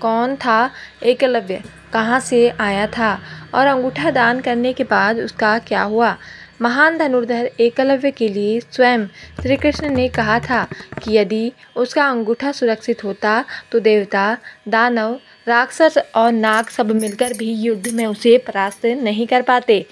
कौन था एकलव्य, कहाँ से आया था और अंगूठा दान करने के बाद उसका क्या हुआ। महान धनुर्धर एकलव्य के लिए स्वयं श्री कृष्ण ने कहा था कि यदि उसका अंगूठा सुरक्षित होता तो देवता, दानव, राक्षस और नाग सब मिलकर भी युद्ध में उसे परास्त नहीं कर पाते।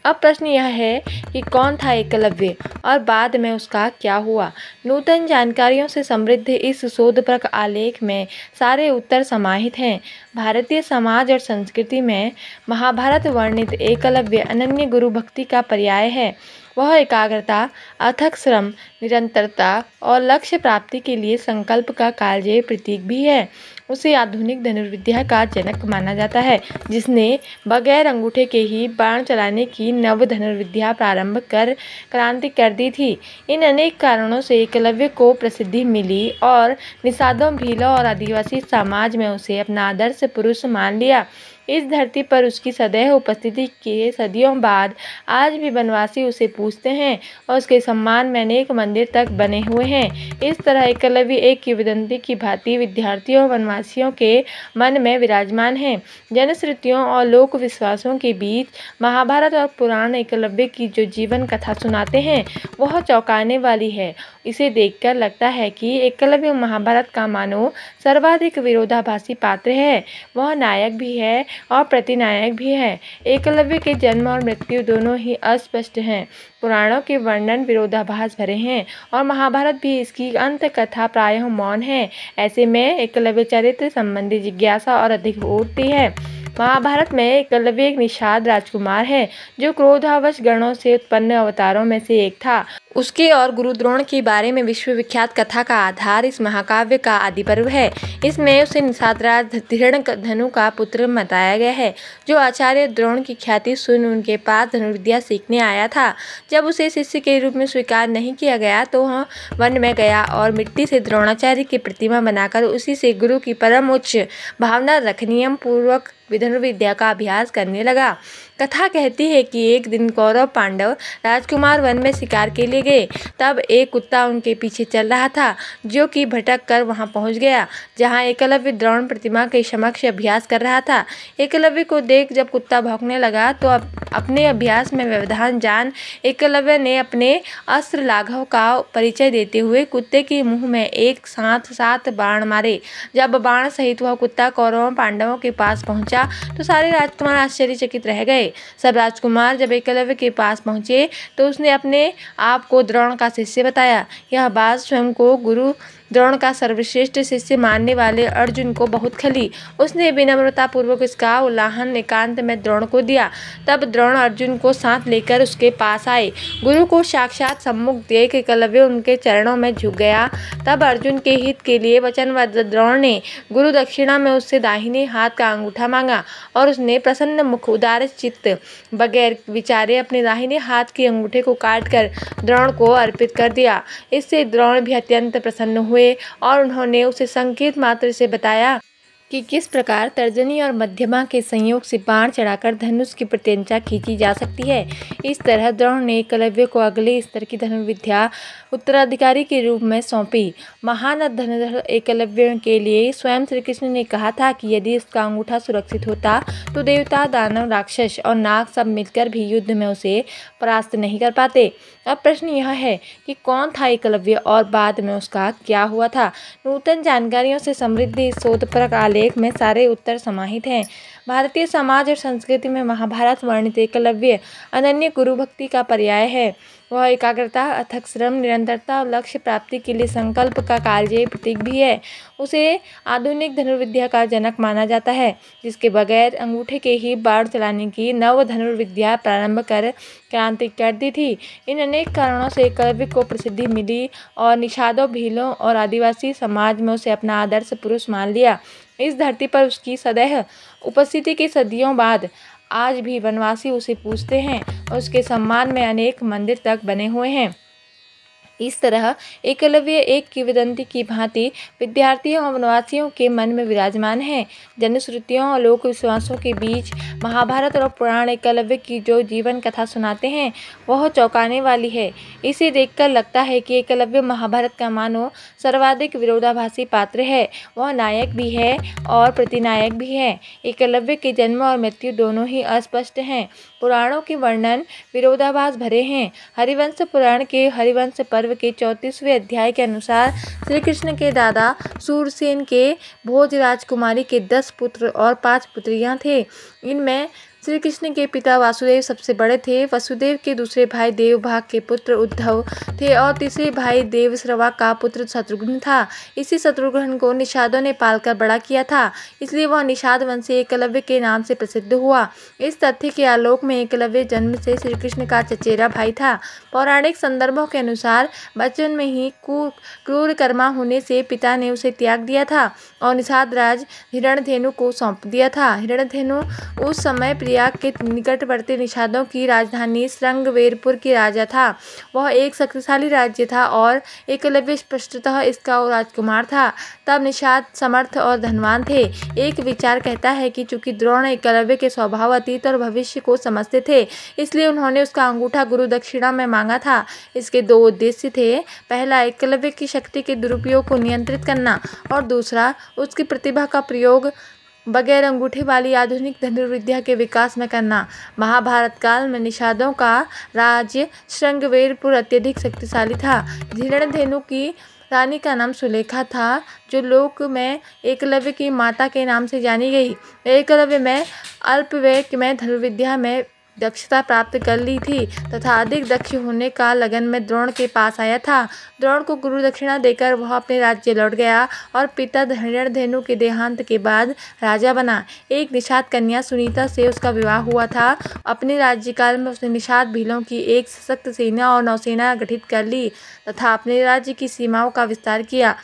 अब प्रश्न यह है कि कौन था एकलव्य और बाद में उसका क्या हुआ। नूतन जानकारियों से समृद्ध इस शोधप्रद आलेख में सारे उत्तर समाहित हैं। भारतीय समाज और संस्कृति में महाभारत वर्णित एकलव्य अनन्य गुरु भक्ति का पर्याय है। वह एकाग्रता, अथक श्रम, निरंतरता और लक्ष्य प्राप्ति के लिए संकल्प का कालजयी प्रतीक भी है। उसे आधुनिक धनुर्विद्या का जनक माना जाता है, जिसने बगैर अंगूठे के ही बाण चलाने की नव धनुर्विद्या प्रारंभ कर क्रांति कर दी थी। इन अनेक कारणों से एकलव्य को प्रसिद्धि मिली और निषादों, भीलों और आदिवासी समाज में उसे अपना आदर्श पुरुष मान लिया। इस धरती पर उसकी सदैव उपस्थिति के सदियों बाद आज भी वनवासी उसे पूजते हैं और उसके सम्मान में अनेक मंदिर तक बने हुए हैं। इस तरह एकलव्य एक किंवदंती की भांति विद्यार्थियों और वनवासियों के मन में विराजमान है। जनश्रुतियों और लोक विश्वासों के बीच महाभारत और पुराण एकलव्य की जो जीवन कथा सुनाते हैं वह चौंकाने वाली है। इसे देखकर लगता है कि एकलव्य महाभारत का मानो सर्वाधिक विरोधाभासी पात्र है। वह नायक भी है और प्रतिनायक भी है। एकलव्य के जन्म और मृत्यु दोनों ही अस्पष्ट हैं। पुराणों के वर्णन विरोधाभास भरे हैं और महाभारत भी इसकी अंत कथा प्रायः मौन है। ऐसे में एकलव्य चरित्र संबंधी जिज्ञासा और अधिक उठती है। महाभारत में एकलव्य एक निषाद राजकुमार है जो क्रोधावश गणों से उत्पन्न अवतारों में से एक था। उसके और गुरु द्रोण के बारे में विश्वविख्यात कथा का आधार इस महाकाव्य का आदि पर्व है। इसमें उसे निषादराज धृष्टद्युम्न का पुत्र बताया गया है, जो आचार्य द्रोण की ख्याति सुन उनके पास धनुर्विद्या सीखने आया था। जब उसे शिष्य के रूप में स्वीकार नहीं किया गया तो वह वन में गया और मिट्टी से द्रोणाचार्य की प्रतिमा बनाकर उसी से गुरु की परम उच्च भावना रख नियम पूर्वक धनुर्विद्या का अभ्यास करने लगा। कथा कहती है कि एक दिन कौरव पांडव राजकुमार वन में शिकार के लिए गए। तब एक कुत्ता उनके पीछे चल रहा था, जो कि भटक कर वहां पहुंच गया जहां एकलव्य द्रोण प्रतिमा के समक्ष अभ्यास कर रहा था। एकलव्य को देख जब कुत्ता भौंकने लगा तो अपने अभ्यास में व्यवधान जान एकलव्य ने अपने अस्त्र लाघव का परिचय देते हुए कुत्ते के मुंह में एक साथ 7 बाण मारे। जब बाण सहित वह कुत्ता कौरवों पांडवों के पास पहुंचा तो सारे राजकुमार आश्चर्यचकित रह गए। सब राजकुमार जब एकलव्य के पास पहुंचे तो उसने अपने आप को द्रोण का शिष्य बताया। यह बात स्वयं को गुरु द्रोण का सर्वश्रेष्ठ शिष्य मानने वाले अर्जुन को बहुत खली। उसने विनम्रता पूर्वक इसका उल्लाहन एकांत में द्रोण को दिया। तब द्रोण अर्जुन को साथ लेकर उसके पास आए। गुरु को साक्षात सम्मुख देख एकलव्य उनके चरणों में झुक गया। तब अर्जुन के हित के लिए वचनबद्ध द्रोण ने गुरु दक्षिणा में उससे दाहिने हाथ का अंगूठा मांगा और उसने प्रसन्न मुख उदार चित्त बगैर विचारे अपने दाहिने हाथ के अंगूठे को काटकर द्रोण को अर्पित कर दिया। इससे द्रोण भी अत्यंत प्रसन्न हुए और उन्होंने उसे संकेत मात्र से बताया कि किस प्रकार तर्जनी और मध्यमा के संयोग से बाण चढ़ाकर धनुष की प्रत्यंचा खींची जा सकती है। इस तरह द्रोण ने एकलव्य को अगले स्तर की धनुर्विद्या उत्तराधिकारी के रूप में सौंपी। महान धनुर्धर एकलव्य के लिए स्वयं श्री कृष्ण ने कहा था कि यदि उसका अंगूठा सुरक्षित होता तो देवता, दानव, राक्षस और नाग सब मिलकर भी युद्ध में उसे परास्त नहीं कर पाते। अब प्रश्न यह है कि कौन था एकलव्य और बाद में उसका क्या हुआ था। नूतन जानकारियों से समृद्ध इस शोधप्रद आलेख में सारे उत्तर समाहित हैं। भारतीय समाज और संस्कृति में महाभारत वर्णित एकलव्य अनन्य गुरु भक्ति का पर्याय है। वह एकाग्रता, अथक श्रम, निरंतरता और लक्ष्य प्राप्ति के लिए संकल्प का कालजयी प्रतीक भी है। उसे आधुनिक धनुर्विद्या का जनक माना जाता है, जिसके बगैर अंगूठे के ही बाण चलाने की नव धनुर्विद्या प्रारंभ कर क्रांति कर दी थी। इन अनेक कारणों से एकलव्य को प्रसिद्धि मिली और निषादों, भीलों और आदिवासी समाज में उसे अपना आदर्श पुरुष मान लिया। इस धरती पर उसकी सदैव उपस्थिति के सदियों बाद आज भी वनवासी उसे पूजते हैं और उसके सम्मान में अनेक मंदिर तक बने हुए हैं। इस तरह एकलव्य एक किंवदंती की भांति विद्यार्थियों और वनवासियों के मन में विराजमान है। जनश्रुतियों और लोक विश्वासों के बीच महाभारत और पुराण एकलव्य की जो जीवन कथा सुनाते हैं वह चौंकाने वाली है। इसे देखकर लगता है कि एकलव्य महाभारत का मानो सर्वाधिक विरोधाभासी पात्र है। वह नायक भी है और प्रतिनायक भी है। एकलव्य के जन्म और मृत्यु दोनों ही अस्पष्ट हैं। पुराणों के वर्णन विरोधाभास भरे हैं। हरिवंश पुराण के हरिवंश पर्व के 34वें अध्याय के अनुसार श्री कृष्ण के दादा सूरसेन के भोज राजकुमारी के 10 पुत्र और 5 पुत्रियां थे। इनमें श्री कृष्ण के पिता वासुदेव सबसे बड़े थे। वसुदेव के दूसरे भाई देवभाग के पुत्र उद्धव थे और तीसरे भाई देवश्रवा का पुत्र शत्रुघ्न था। इसी शत्रुघ्न को निषादों ने पालकर बड़ा किया था, इसलिए वह निषाद वंशी एकलव्य के नाम से प्रसिद्ध हुआ। इस तथ्य के आलोक में एकलव्य जन्म से श्री कृष्ण का चचेरा भाई था। पौराणिक संदर्भों के अनुसार बचपन में ही क्रूर कर्मा होने से पिता ने उसे त्याग दिया था और निषाद राज हिरण्यधेनु को सौंप दिया था। हिरण्यधेनु उस समय प्रयाग के निकटवर्ती निषादों की राजधानी श्रृंगवेरपुर की राजा था। वह एक शक्तिशाली राज्य था और एकलव्य स्पष्टतः इसका राजकुमार था। तब निषाद समर्थ और धनवान थे। एक विचार कहता है कि चूंकि द्रोण एकलव्य के स्वभाव अतीत और भविष्य को समझते थे, इसलिए उन्होंने उसका अंगूठा गुरु दक्षिणा में मांगा था। इसके 2 उद्देश्य थे। पहला, एकलव्य की शक्ति के दुरुपयोग को नियंत्रित करना और दूसरा, उसकी प्रतिभा का प्रयोग बगैर अंगूठे वाली आधुनिक धनुर्विद्या के विकास में करना। महाभारत काल में निषादों का राज्य श्रृंगवेरपुर अत्यधिक शक्तिशाली था। हिरण्यधेनु की रानी का नाम सुलेखा था, जो लोक में एकलव्य की माता के नाम से जानी गई। एकलव्य में अल्पवय में धनुर्विद्या में दक्षता प्राप्त कर ली थी तथा अधिक दक्ष होने का लगन में द्रोण के पास आया था। द्रोण को गुरु दक्षिणा देकर वह अपने राज्य लौट गया और पिता हिरण्यधेनु के देहांत के बाद राजा बना। एक निषाद कन्या सुनीता से उसका विवाह हुआ था। अपने राज्यकाल में उसने निषाद भीलों की एक सशक्त सेना और नौसेना गठित कर ली तथा अपने राज्य की सीमाओं का विस्तार किया।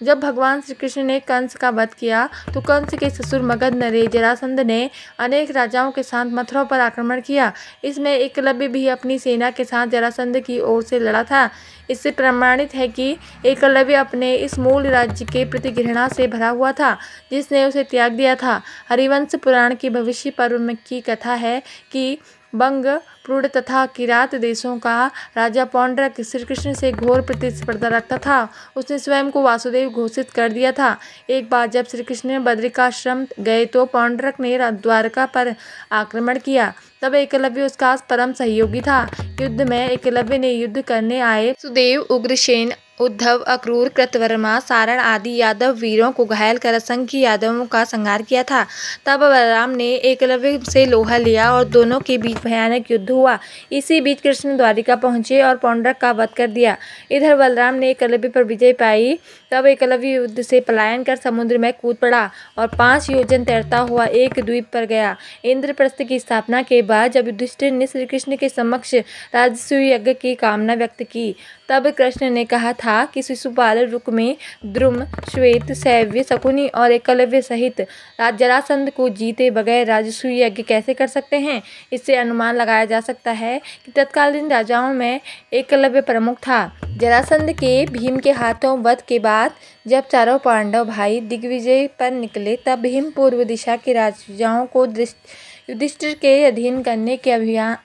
जब भगवान श्री कृष्ण ने कंस का वध किया तो कंस के ससुर मगध नरेश जरासंध ने अनेक राजाओं के साथ मथुरा पर आक्रमण किया। इसमें एकलव्य भी अपनी सेना के साथ जरासंध की ओर से लड़ा था। इससे प्रमाणित है कि एकलव्य अपने इस मूल राज्य के प्रति घृणा से भरा हुआ था, जिसने उसे त्याग दिया था। हरिवंश पुराण की भविष्य पर्व में की कथा है कि बंग, प्रुढ़ तथा किरात देशों का राजा पौंड्रक श्री कृष्ण से घोर प्रतिस्पर्धा रखता था। उसने स्वयं को वासुदेव घोषित कर दिया था। एक बार जब श्री कृष्ण बद्रिकाश्रम गए तो पौंड्रक ने द्वारका पर आक्रमण किया। तब एकलव्य उसका परम सहयोगी था। युद्ध में एकलव्य ने युद्ध करने आए सुदेव, उग्रसेन, उद्धव, अक्रूर, कृतवर्मा, सारण आदि यादव वीरों को घायल कर असंख्य यादवों का संहार किया था। तब बलराम ने एकलव्य से लोहा लिया और दोनों के बीच भयानक युद्ध हुआ। इसी बीच कृष्ण द्वारिका पहुंचे और पौंड्रक का वध कर दिया। इधर बलराम ने एकलव्य पर विजय पाई। तब एकलव्य युद्ध से पलायन कर समुद्र में कूद पड़ा और 5 योजन तैरता हुआ एक द्वीप पर गया। इंद्रप्रस्थ की स्थापना के बाद जब युधिष्ठिर ने श्री कृष्ण के समक्ष राजसूय यज्ञ की कामना व्यक्त की, तब कृष्ण ने कहा था कि शिशुपाल, रुक्मी, द्रुम, श्वेत, शैव्य, शकुनी और एकलव्य सहित जरासंध को जीते बगैर राजसूय यज्ञ कैसे कर सकते हैं। इससे अनुमान लगाया जा सकता है कि तत्कालीन राजाओं में एकलव्य प्रमुख था। जरासंध के भीम के हाथों वध के बाद जब चारों पांडव भाई दिग्विजय पर निकले, तब भीम पूर्व दिशा के राजाओं को युधिष्ठिर के अधीन करने के अभियान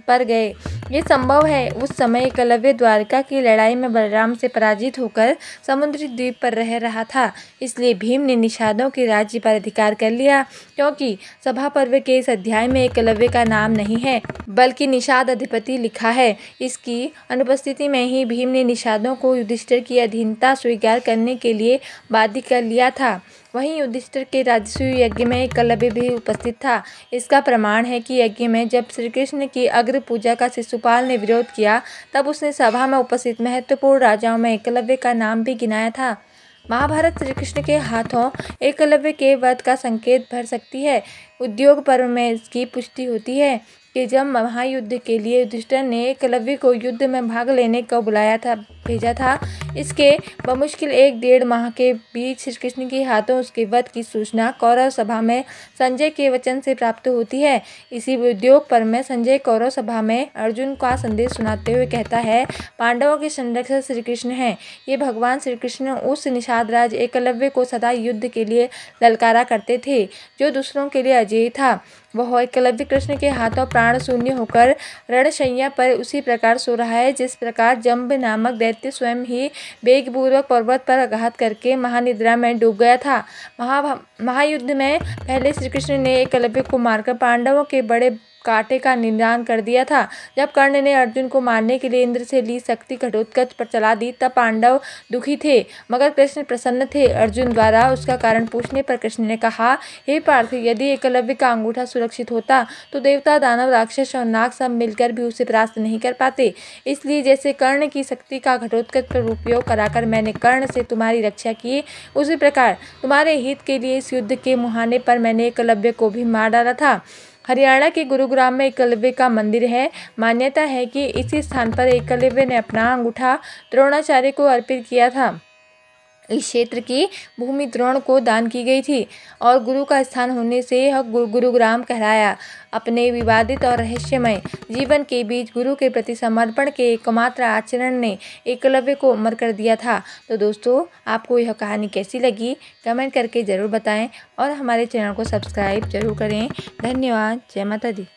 पर गए। ये संभव है उस समय एकलव्य द्वारका की लड़ाई में बलराम से पराजित होकर समुद्री द्वीप पर रह रहा था। इसलिए भीम ने निषादों के राज्य पर अधिकार कर लिया। क्योंकि सभा पर्व के इस अध्याय में एकलव्य का नाम नहीं है बल्कि निषाद अधिपति लिखा है, इसकी अनुपस्थिति में ही भीम ने निषादों को युधिष्ठिर की अधीनता स्वीकार करने के लिए बाध्य कर लिया था। वहीं युधिष्ठिर के राजसूय यज्ञ में एकलव्य भी उपस्थित था। इसका प्रमाण है कि यज्ञ में जब श्री कृष्ण की अग्र पूजा का शिशुपाल ने विरोध किया, तब उसने सभा में उपस्थित महत्वपूर्ण राजाओं में एकलव्य का नाम भी गिनाया था। महाभारत श्री कृष्ण के हाथों एकलव्य के वध का संकेत भर सकती है। उद्योग पर्व में इसकी पुष्टि होती है। कि जब महायुद्ध के लिए युधिष्ठिर ने एकलव्य को युद्ध में भाग लेने को भेजा था, इसके बमुश्किल 1-1.5 माह के बीच श्री कृष्ण के हाथों उसके वध की सूचना कौरव सभा में संजय के वचन से प्राप्त होती है। इसी उद्योग पर में संजय कौरव सभा में अर्जुन का संदेश सुनाते हुए कहता है, पांडवों के संरक्षक श्री कृष्ण हैं। ये भगवान श्री कृष्ण उस निषाद राज एकलव्य को सदा युद्ध के लिए ललकारा करते थे, जो दूसरों के लिए अजेय था। वह एकलव्य कृष्ण के हाथों प्राण शून्य होकर रणशैया पर उसी प्रकार सो रहा है जिस प्रकार जम्ब नामक दैत्य स्वयं ही वेगपूर्वक पर्वत पर आघात करके महानिद्रा में डूब गया था। महायुद्ध में पहले श्री कृष्ण ने एकलव्य को मारकर पांडवों के बड़े कांटे का निदान कर दिया था। जब कर्ण ने अर्जुन को मारने के लिए इंद्र से ली शक्ति घटोत्कच पर चला दी, तब पांडव दुखी थे मगर कृष्ण प्रसन्न थे। अर्जुन द्वारा उसका कारण पूछने पर कृष्ण ने कहा, हे पार्थ, यदि एकलव्य का अंगूठा सुरक्षित होता तो देवता, दानव, राक्षस और नाग सब मिलकर भी उसे परास्त नहीं कर पाते। इसलिए जैसे कर्ण की शक्ति का घटोत्कच पर उपयोग कराकर मैंने कर्ण से तुम्हारी रक्षा की, उसी प्रकार तुम्हारे हित के लिए इस युद्ध के मुहाने पर मैंने एकलव्य को भी मार डाला था। हरियाणा के गुरुग्राम में एकलव्य का मंदिर है। मान्यता है कि इसी स्थान पर एकलव्य ने अपना अंगूठा द्रोणाचार्य को अर्पित किया था। इस क्षेत्र की भूमि द्रोण को दान की गई थी और गुरु का स्थान होने से यह गुरुग्राम कहलाया। अपने विवादित और रहस्यमय जीवन के बीच गुरु के प्रति समर्पण के एकमात्र आचरण ने एकलव्य को अमर कर दिया था। तो दोस्तों, आपको यह कहानी कैसी लगी कमेंट करके ज़रूर बताएं और हमारे चैनल को सब्सक्राइब जरूर करें। धन्यवाद। जय माता दी।